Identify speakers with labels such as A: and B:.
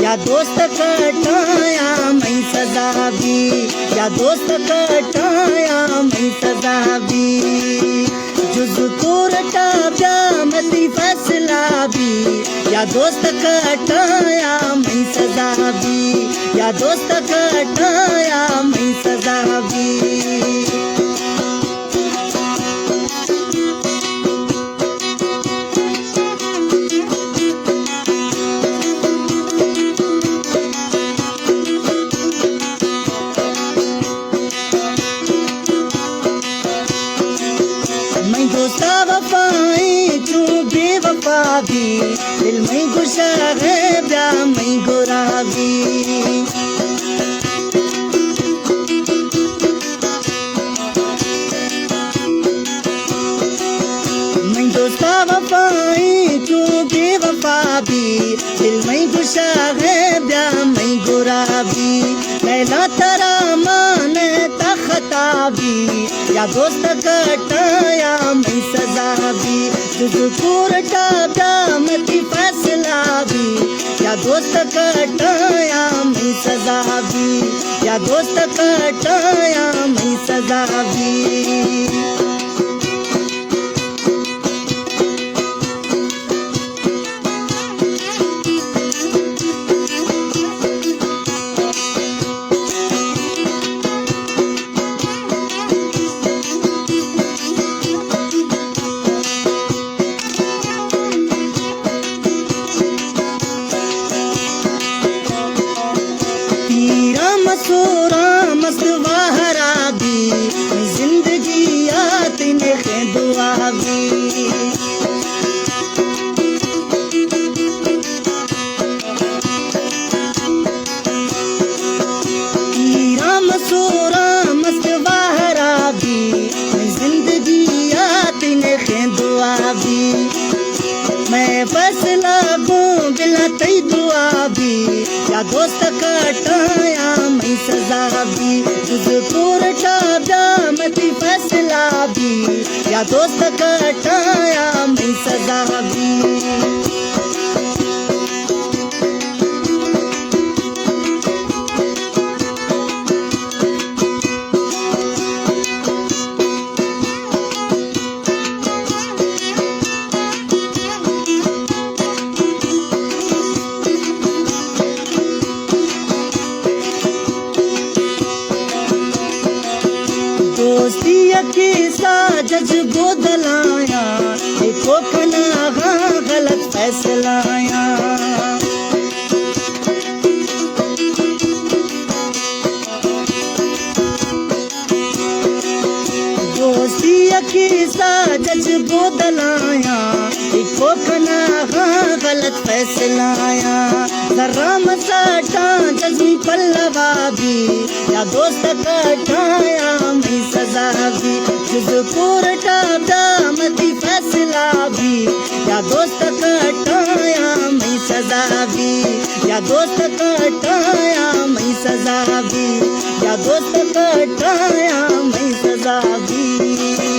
A: या दोस्त कटाया मैं सजा भी, या दोस्त कटाया मैं सजा भी। जुज कोरटा ब्यामती फैसला भी, या दोस्त कटाया मैं सजा भी, या दोस्त कटाया मैं सजा भी। मैं दोस्ता वफाएं तू बेवफा भी, दिल में गुस्सा है ब्या मैं गुरा भी। मैं दोस्ता वफाएं तू बेवफा भी, दिल में गुस्सा है ब्या मैं गुरा भी। लैला तेरा मानता खता भी, या दोस्त कटाया मैं सजा भी। जुज कोरटा ब्यामती फैसला भी, या दोस्त कटाया मैं सजा भी, या दोस्त कटाया मैं सजा भी। मसूरा मस्त वाहरा भी, मैं जिंदगी आती ने दुआ भी। हीरा मसूरा मस्त वाहरा भी, मैं जिंदगी आती ने दुआ भी। मैं फैसला को बिला तई दुआ भी, या दोस्त कटाया मैं सजा भी। जुज कोरटा ब्यामती फैसला भी, या दोस्त कटाया मैं सजा भी। दोस्ती की साजज बोदलाया, देखो कना गलत फैसलाया। दोस्ती की साजज बोदलाया, देखो कना गलत फैसलाया। जरा मसाटा जज्मी पल्लवा भी, या दोस्त कटाया मैं सजा भी। जुज कोरटा ब्यामती फैसला भी, या दोस्त कटाया मैं सजा भी, या दोस्त कटाया मैं सजा भी, या दोस्त कटाया मैं सजा भी।